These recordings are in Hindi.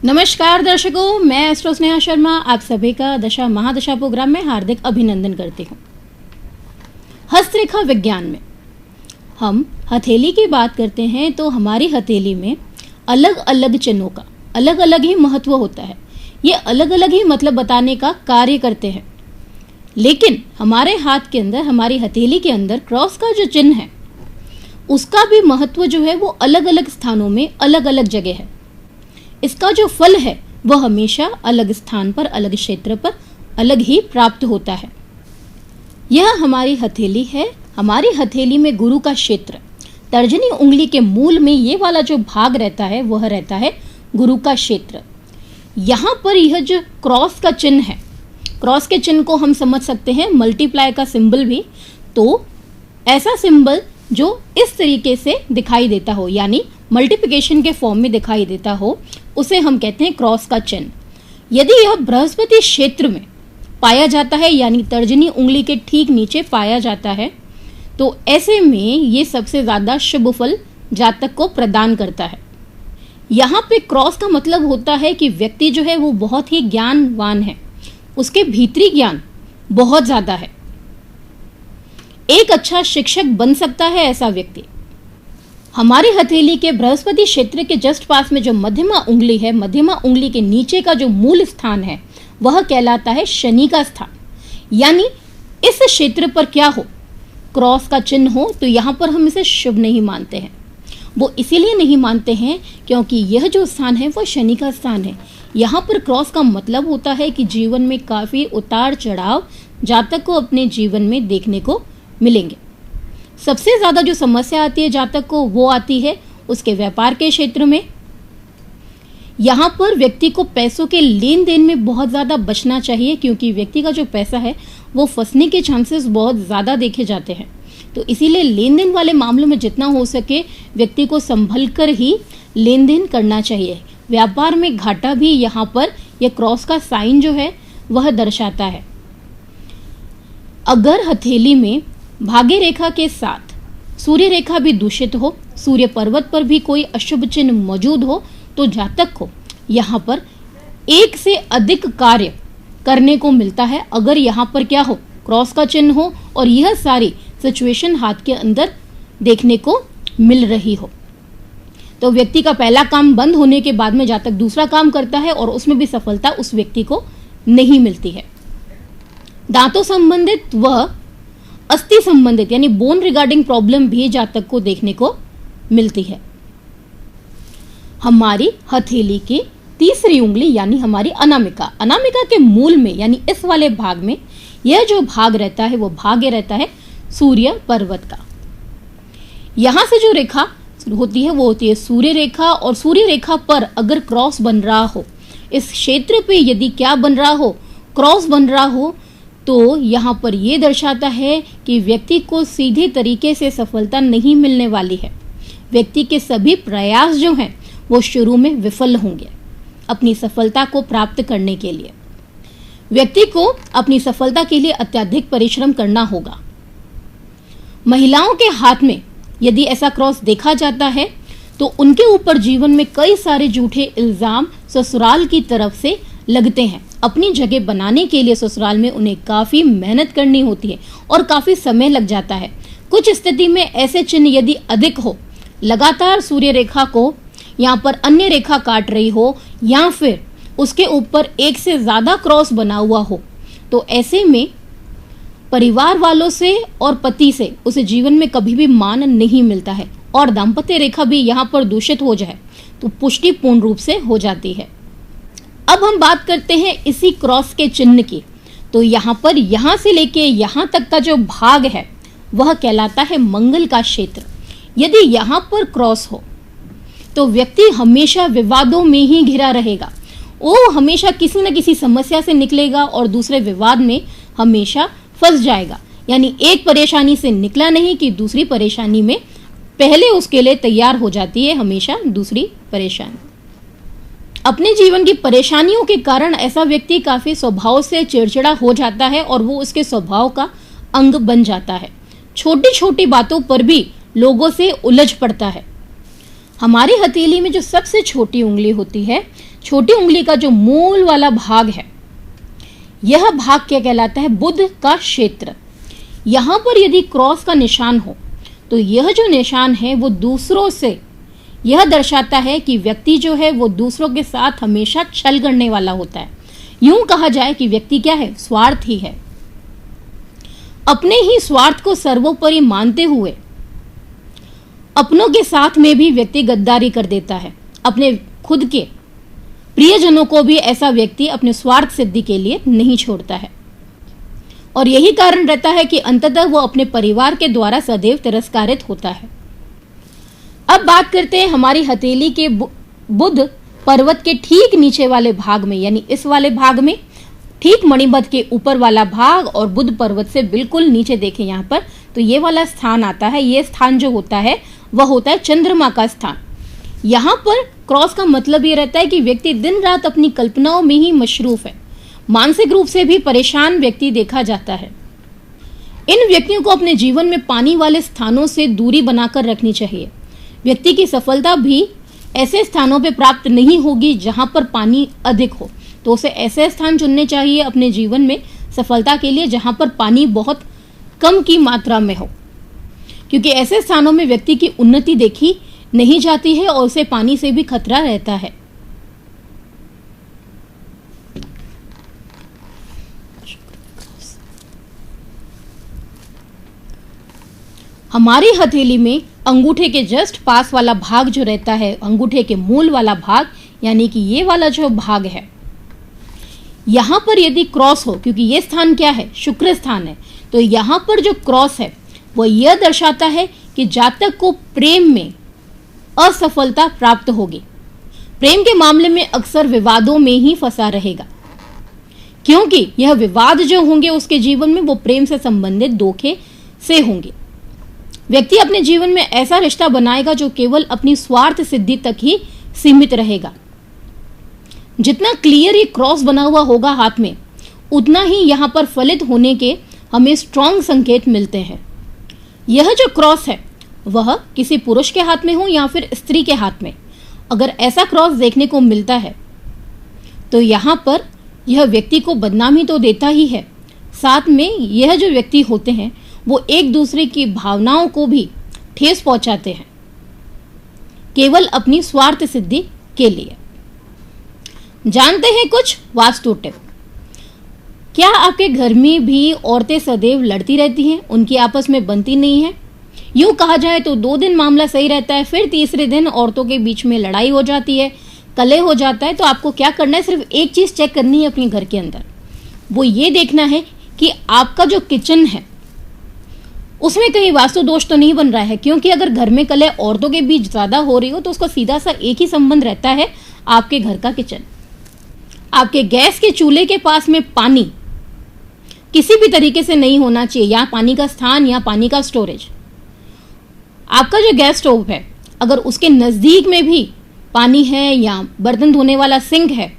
नमस्कार दर्शकों, मैं एस्ट्रो स्नेहा शर्मा आप सभी का दशा महादशा प्रोग्राम में हार्दिक अभिनंदन करती हूँ। हस्तरेखा विज्ञान में हम हथेली की बात करते हैं तो हमारी हथेली में अलग अलग चिन्हों का अलग अलग ही महत्व होता है। ये अलग अलग ही मतलब बताने का कार्य करते हैं, लेकिन हमारे हाथ के अंदर, हमारी हथेली के अंदर क्रॉस का जो चिन्ह है उसका भी महत्व जो है वो अलग अलग स्थानों में अलग अलग जगह है। इसका जो फल है वह हमेशा अलग स्थान पर, अलग क्षेत्र पर अलग ही प्राप्त होता है। यह हमारी हथेली है। हमारी हथेली में गुरु का क्षेत्र, तर्जनी उंगली के मूल में ये वाला जो भाग रहता है वह रहता है गुरु का क्षेत्र। यहाँ पर यह जो क्रॉस का चिन्ह है, क्रॉस के चिन्ह को हम समझ सकते हैं मल्टीप्लाई का सिंबल भी। तो ऐसा सिंबल जो इस तरीके से दिखाई देता हो, यानी मल्टीप्लिकेशन के फॉर्म में दिखाई देता हो, उसे हम कहते हैं क्रॉस का चिन्ह। यदि यह बृहस्पति क्षेत्र में पाया जाता है, यानी तर्जनी उंगली के ठीक नीचे पाया जाता है, तो ऐसे में ये सबसे ज्यादा शुभ फल जातक को प्रदान करता है। यहाँ पे क्रॉस का मतलब होता है कि व्यक्ति जो है वो बहुत ही ज्ञानवान है, उसके भीतरी ज्ञान बहुत ज्यादा है, एक अच्छा शिक्षक बन सकता है ऐसा व्यक्ति। हमारी हथेली के बृहस्पति क्षेत्र के जस्ट पास में जो मध्यमा उंगली है, मध्यमा उंगली के नीचे का जो मूल स्थान है वह कहलाता है शनि का स्थान। यानी इस क्षेत्र पर क्या हो, क्रॉस का चिन्ह हो, तो यहाँ पर हम इसे शुभ नहीं मानते हैं। वो इसीलिए नहीं मानते हैं क्योंकि यह जो स्थान है वह शनि का स्थान है। यहाँ पर क्रॉस का मतलब होता है कि जीवन में काफी उतार चढ़ाव जातक को अपने जीवन में देखने को मिलेंगे। सबसे ज्यादा जो समस्या आती है जातक को वो आती है उसके व्यापार के क्षेत्र में। यहाँ पर व्यक्ति को पैसों के लेन देन में बहुत ज्यादा बचना चाहिए, क्योंकि व्यक्ति का जो पैसा है वो फंसने के चांसेस बहुत ज्यादा देखे जाते हैं। तो इसीलिए लेन देन वाले मामलों में जितना हो सके व्यक्ति को संभल कर ही लेन देन करना चाहिए। व्यापार में घाटा भी यहाँ पर यह क्रॉस का साइन जो है वह दर्शाता है। अगर हथेली में भाग्य रेखा के साथ सूर्य रेखा भी दूषित हो, सूर्य पर्वत पर भी कोई अशुभ चिन्ह मौजूद हो, तो जातक को यहाँ पर एक से अधिक कार्य करने को मिलता है। अगर यहाँ पर क्या हो, क्रॉस का चिन्ह हो और यह सारी सिचुएशन हाथ के अंदर देखने को मिल रही हो, तो व्यक्ति का पहला काम बंद होने के बाद में जातक दूसरा काम करता है और उसमें भी सफलता उस व्यक्ति को नहीं मिलती है। दांतों संबंधित व अस्थि संबंधित यानी बोन रिगार्डिंग प्रॉब्लम भी जातक को देखने को मिलती है। हमारी हथेली की तीसरी उंगली यानी हमारी अनामिका, अनामिका के मूल में यानी इस वाले भाग में यह जो भाग रहता है वो भाग्य रहता है सूर्य पर्वत का। यहां से जो रेखा होती है वो होती है सूर्य रेखा, और सूर्य रेखा पर अगर क्रॉस बन रहा हो, इस क्षेत्र पे यदि क्या बन रहा हो, क्रॉस बन रहा हो, तो यहाँ पर यह दर्शाता है कि व्यक्ति को सीधे तरीके से सफलता नहीं मिलने वाली है। व्यक्ति के सभी प्रयास जो हैं वो शुरू में विफल होंगे अपनी सफलता को प्राप्त करने के लिए। व्यक्ति को अपनी सफलता के लिए अत्यधिक परिश्रम करना होगा। महिलाओं के हाथ में यदि ऐसा क्रॉस देखा जाता है तो उनके ऊपर जीवन में कई सारे झूठे इल्जाम ससुराल की तरफ से लगते हैं। अपनी जगह बनाने के लिए ससुराल में उन्हें काफी मेहनत करनी होती है और काफी समय लग जाता है। कुछ स्थिति में ऐसे चिन्ह यदि अधिक हो, लगातार सूर्य रेखा को यहाँ पर अन्य रेखा काट रही हो, या फिर उसके ऊपर एक से ज्यादा क्रॉस बना हुआ हो, तो ऐसे में परिवार वालों से और पति से उसे जीवन में कभी भी मान नहीं मिलता है, और दाम्पत्य रेखा भी यहाँ पर दूषित हो जाए तो पुष्टि पूर्ण रूप से हो जाती है। अब हम बात करते हैं इसी क्रॉस के चिन्ह की। तो यहाँ पर यहाँ से लेके यहाँ तक का जो भाग है वह कहलाता है मंगल का क्षेत्र। यदि यहाँ पर क्रॉस हो तो व्यक्ति हमेशा विवादों में ही घिरा रहेगा। वो हमेशा किसी न किसी समस्या से निकलेगा और दूसरे विवाद में हमेशा फंस जाएगा। यानी एक परेशानी से निकला नहीं कि दूसरी परेशानी में पहले उसके लिए तैयार हो जाती है हमेशा दूसरी परेशानी। अपने जीवन की परेशानियों के कारण ऐसा व्यक्ति काफी स्वभाव से चिड़चिड़ा हो जाता है और वो उसके स्वभाव का अंग बन जाता है। छोटी छोटी बातों पर भी लोगों से उलझ पड़ता है। हमारी हथेली में जो सबसे छोटी उंगली होती है, छोटी उंगली का जो मूल वाला भाग है, यह भाग क्या कहलाता है? बुध का क्षेत्र। यहां पर यदि क्रॉस का निशान हो तो यह जो निशान है वो दूसरों से यह दर्शाता है कि व्यक्ति जो है वो दूसरों के साथ हमेशा छल करने वाला होता है। यूं कहा जाए कि व्यक्ति क्या है? स्वार्थी है। अपने ही स्वार्थ को सर्वोपरि मानते हुए अपनों के साथ में भी व्यक्ति गद्दारी कर देता है। अपने खुद के प्रियजनों को भी ऐसा व्यक्ति अपने स्वार्थ सिद्धि के लिए नहीं छोड़ता है, और यही कारण रहता है कि अंततः वो अपने परिवार के द्वारा सदैव तिरस्कारित होता है। अब बात करते हैं हमारी हथेली के बुध पर्वत के ठीक नीचे वाले भाग में, यानी इस वाले भाग में, ठीक मणिबद्ध के ऊपर वाला भाग और बुध पर्वत से बिल्कुल नीचे देखें यहाँ पर, तो ये वाला स्थान आता है। ये स्थान जो होता है वह होता है चंद्रमा का स्थान। यहाँ पर क्रॉस का मतलब ये रहता है कि व्यक्ति दिन रात अपनी कल्पनाओं में ही मशरूफ है। मानसिक रूप से भी परेशान व्यक्ति देखा जाता है। इन व्यक्तियों को अपने जीवन में पानी वाले स्थानों से दूरी बनाकर रखनी चाहिए। व्यक्ति की सफलता भी ऐसे स्थानों पर प्राप्त नहीं होगी जहां पर पानी अधिक हो, तो उसे ऐसे स्थान चुनने चाहिए अपने जीवन में सफलता के लिए जहां पर पानी बहुत कम की मात्रा में हो, क्योंकि ऐसे स्थानों में व्यक्ति की उन्नति देखी नहीं जाती है और उसे पानी से भी खतरा रहता है। हमारी हथेली में अंगूठे के जस्ट पास वाला भाग जो रहता है, अंगूठे के मूल वाला भाग, यानी कि ये वाला जो भाग है, यहां पर यदि क्रॉस हो, क्योंकि ये स्थान क्या है? शुक्र स्थान है, तो यहां पर जो क्रॉस है वो यह दर्शाता है कि जातक को प्रेम में असफलता प्राप्त होगी। प्रेम के मामले में अक्सर विवादों में ही फंसा रहेगा, क्योंकि यह विवाद जो होंगे उसके जीवन में वो प्रेम से संबंधित धोखे से होंगे। व्यक्ति अपने जीवन में ऐसा रिश्ता बनाएगा जो केवल अपनी स्वार्थ सिद्धि तक ही सीमित रहेगा। जितना क्लियर ये क्रॉस बना हुआ होगा हाथ में, उतना ही यहाँ पर फलित होने के हमें स्ट्रॉन्ग संकेत मिलते हैं। यह जो क्रॉस है वह किसी पुरुष के हाथ में हो या फिर स्त्री के हाथ में, अगर ऐसा क्रॉस देखने को मिलता है तो यहाँ पर यह व्यक्ति को बदनामी तो देता ही है, साथ में यह जो व्यक्ति होते हैं वो एक दूसरे की भावनाओं को भी ठेस पहुंचाते हैं, केवल अपनी स्वार्थ सिद्धि के लिए। जानते हैं कुछ वास्तु टिप। क्या आपके घर में भी औरतें सदैव लड़ती रहती हैं, उनकी आपस में बनती नहीं है? यूं कहा जाए तो 2 दिन मामला सही रहता है, फिर तीसरे दिन औरतों के बीच में लड़ाई हो जाती है, कलह हो जाता है। तो आपको क्या करना है? सिर्फ एक चीज चेक करनी है अपने घर के अंदर, वो ये देखना है कि आपका जो किचन है उसमें कहीं वास्तु दोष तो नहीं बन रहा है, क्योंकि अगर घर में कलह औरतों के बीच ज्यादा हो रही हो तो उसका सीधा सा एक ही संबंध रहता है, आपके घर का किचन। आपके गैस के चूल्हे के पास में पानी किसी भी तरीके से नहीं होना चाहिए, या पानी का स्थान या पानी का स्टोरेज। आपका जो गैस स्टोव है अगर उसके नजदीक में भी पानी है या बर्तन धोने वाला सिंक है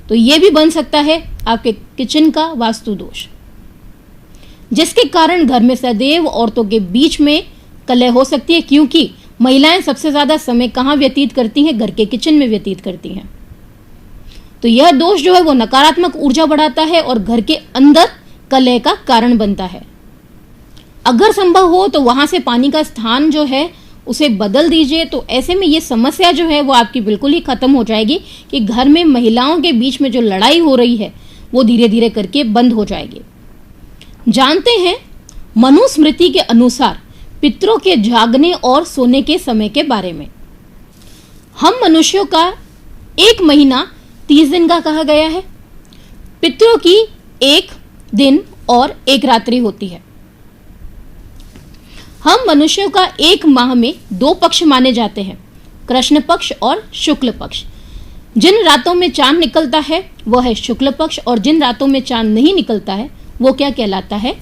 तो यह भी बन सकता है आपके किचन का वास्तु दोष, जिसके कारण घर में सदैव औरतों के बीच में कलह हो सकती है, क्योंकि महिलाएं सबसे ज्यादा समय कहां व्यतीत करती हैं? घर के किचन में व्यतीत करती हैं। तो यह दोष जो है वो नकारात्मक ऊर्जा बढ़ाता है और घर के अंदर कलह का कारण बनता है। अगर संभव हो तो वहां से पानी का स्थान जो है उसे बदल दीजिए, तो ऐसे में ये समस्या जो है वो आपकी बिल्कुल ही खत्म हो जाएगी कि घर में महिलाओं के बीच में जो लड़ाई हो रही है वो धीरे धीरे करके बंद हो जाएगी। जानते हैं मनुस्मृति के अनुसार पितरों के जागने और सोने के समय के बारे में। हम मनुष्यों का 1 महीना 30 दिन का कहा गया है, पितरों की 1 दिन और 1 रात्रि होती है। हम मनुष्यों का 1 माह में 2 पक्ष माने जाते हैं, कृष्ण पक्ष और शुक्ल पक्ष। जिन रातों में चांद निकलता है वह है शुक्ल पक्ष, और जिन रातों में चांद नहीं निकलता है वो क्या कहलाता है?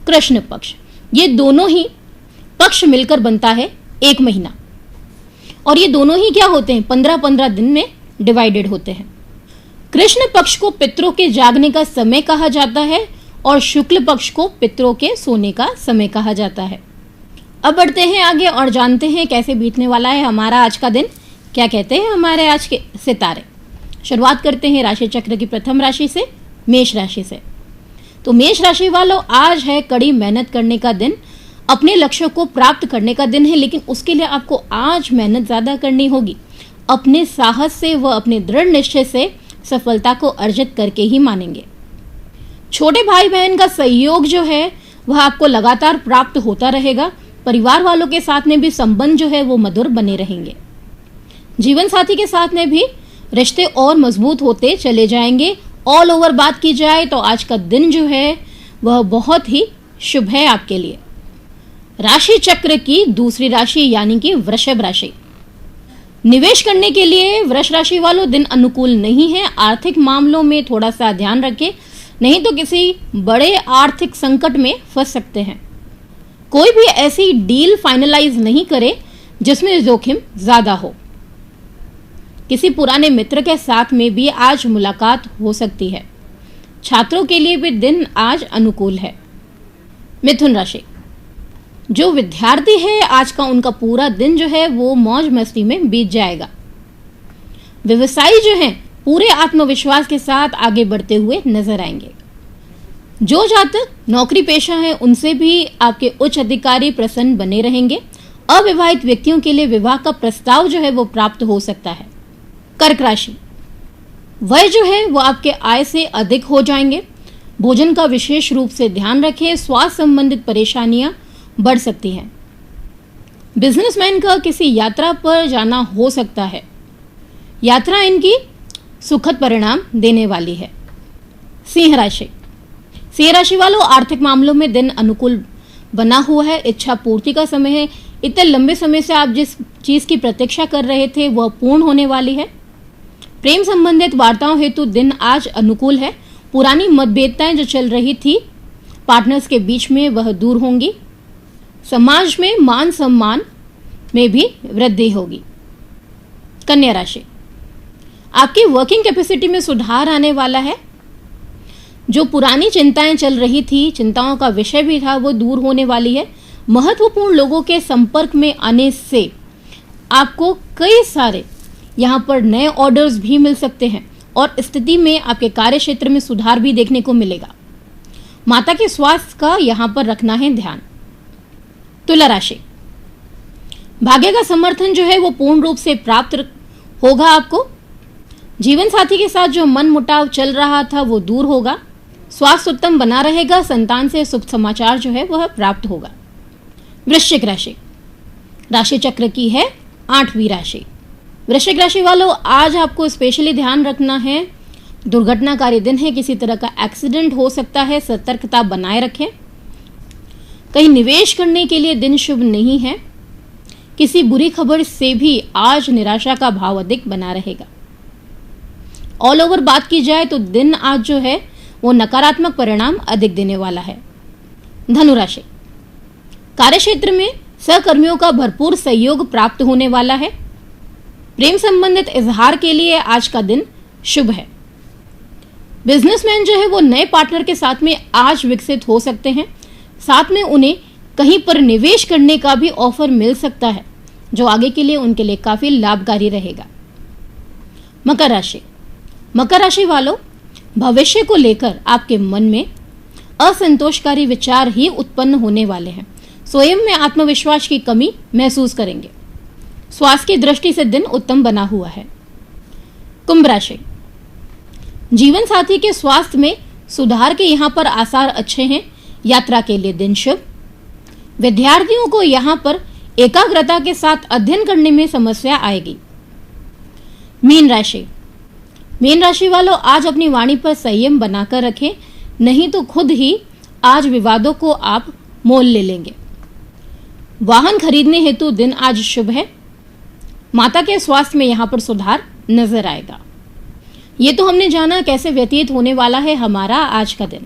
कृष्ण पक्ष। ये दोनों ही पक्ष मिलकर बनता है 1 महीना, और ये दोनों ही क्या होते हैं? 15-15 दिन में डिवाइडेड होते हैं। कृष्ण पक्ष को पितरों के जागने का समय कहा जाता है और शुक्ल पक्ष को पितरों के सोने का समय कहा जाता है। अब बढ़ते हैं आगे और जानते हैं कैसे बीतने वाला है हमारा आज का दिन। क्या कहते हैं हमारे आज के सितारे। शुरुआत करते हैं राशि चक्र की प्रथम राशि से, मेष राशि से। तो मेष राशि वालों, आज है कड़ी मेहनत करने का दिन, अपने लक्ष्यों को प्राप्त करने का दिन है, लेकिन उसके लिए आपको आज मेहनत ज्यादा करनी होगी। अपने साहस से व अपने दृढ़ निश्चय से सफलता को अर्जित करके ही मानेंगे। छोटे भाई बहन का सहयोग जो है वह आपको लगातार प्राप्त होता रहेगा। परिवार वालों के साथ में भी संबंध जो है वो मधुर बने रहेंगे। जीवन साथी के साथ में भी रिश्ते और मजबूत होते चले जाएंगे। ऑल ओवर बात की जाए तो आज का दिन जो है वह बहुत ही शुभ है आपके लिए। राशि चक्र की दूसरी राशि यानी कि वृषभ राशि। निवेश करने के लिए वृष राशि वालों दिन अनुकूल नहीं है। आर्थिक मामलों में थोड़ा सा ध्यान रखें, नहीं तो किसी बड़े आर्थिक संकट में फंस सकते हैं। कोई भी ऐसी डील फाइनलाइज नहीं करे जिसमें जोखिम ज्यादा हो। किसी पुराने मित्र के साथ में भी आज मुलाकात हो सकती है। छात्रों के लिए भी दिन आज अनुकूल है। मिथुन राशि। जो विद्यार्थी है आज का उनका पूरा दिन जो है वो मौज मस्ती में बीत जाएगा। व्यवसायी जो है पूरे आत्मविश्वास के साथ आगे बढ़ते हुए नजर आएंगे। जो जातक नौकरी पेशा है उनसे भी आपके उच्च अधिकारी प्रसन्न बने रहेंगे। अविवाहित व्यक्तियों के लिए विवाह का प्रस्ताव जो है वो प्राप्त हो सकता है। कर्क राशि। वह जो है वो आपके आय से अधिक हो जाएंगे। भोजन का विशेष रूप से ध्यान रखें, स्वास्थ्य संबंधित परेशानियां बढ़ सकती हैं। बिजनेसमैन का किसी यात्रा पर जाना हो सकता है। यात्रा इनकी सुखद परिणाम देने वाली है। सिंह राशि। सिंह राशि वालों, आर्थिक मामलों में दिन अनुकूल बना हुआ है। इच्छा पूर्ति का समय है। इतने लंबे समय से आप जिस चीज की प्रतीक्षा कर रहे थे वह पूर्ण होने वाली है। प्रेम संबंधित वार्ताओं हेतु दिन आज अनुकूल है। पुरानी मतभेदताएं जो चल रही थी पार्टनर्स के बीच में वह दूर होंगी। समाज में मान सम्मान में भी वृद्धि होगी। कन्या राशि। आपकी वर्किंग कैपेसिटी में सुधार आने वाला है। जो पुरानी चिंताएं चल रही थी, चिंताओं का विषय भी था, वो दूर होने वाली है। महत्वपूर्ण लोगों के संपर्क में आने से आपको कई सारे यहाँ पर नए ऑर्डर्स भी मिल सकते हैं और स्थिति में आपके कार्य क्षेत्र में सुधार भी देखने को मिलेगा। माता के स्वास्थ्य का यहाँ पर रखना है ध्यान। तुला राशि। भाग्य का समर्थन जो है वो पूर्ण रूप से प्राप्त होगा आपको। जीवन साथी के साथ जो मन मुटाव चल रहा था वो दूर होगा। स्वास्थ्य उत्तम बना रहेगा। संतान से शुभ समाचार जो है वह प्राप्त होगा। वृश्चिक राशि। राशि चक्र की है 8वीं राशि। वृश्चिक राशि वालों, आज आपको स्पेशली ध्यान रखना है। दुर्घटनाकारी दिन है, किसी तरह का एक्सीडेंट हो सकता है, सतर्कता बनाए रखें। कहीं निवेश करने के लिए दिन शुभ नहीं है। किसी बुरी खबर से भी आज निराशा का भाव अधिक बना रहेगा। ऑल ओवर बात की जाए तो दिन आज जो है वो नकारात्मक परिणाम अधिक देने वाला है। धनु राशि। कार्यक्षेत्र में सहकर्मियों का भरपूर सहयोग प्राप्त होने वाला है। प्रेम संबंधित इजहार के लिए आज का दिन शुभ है। बिजनेसमैन जो है वो नए पार्टनर के साथ में आज विकसित हो सकते हैं। साथ में उन्हें कहीं पर निवेश करने का भी ऑफर मिल सकता है जो आगे के लिए उनके लिए काफी लाभकारी रहेगा। मकर राशि। मकर राशि वालों, भविष्य को लेकर आपके मन में असंतोषकारी विचार ही उत्पन्न होने वाले हैं। स्वयं में आत्मविश्वास की कमी महसूस करेंगे। स्वास्थ्य की दृष्टि से दिन उत्तम बना हुआ है। कुंभ राशि। जीवन साथी के स्वास्थ्य में सुधार के यहाँ पर आसार अच्छे हैं। यात्रा के लिए दिन शुभ। विद्यार्थियों को यहाँ पर एकाग्रता के साथ अध्ययन करने में समस्या आएगी। मीन राशि। मीन राशि वालों, आज अपनी वाणी पर संयम बनाकर रखें, नहीं तो खुद ही आज विवादों को आप मोल ले लेंगे। वाहन खरीदने हेतु दिन आज शुभ है। माता के स्वास्थ्य में यहाँ पर सुधार नजर आएगा। ये तो हमने जाना कैसे व्यतीत होने वाला है हमारा आज का दिन।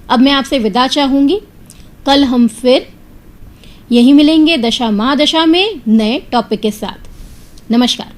अब मैं आपसे विदा चाहूंगी। कल हम फिर यही मिलेंगे दशा महादशा में नए टॉपिक के साथ। नमस्कार।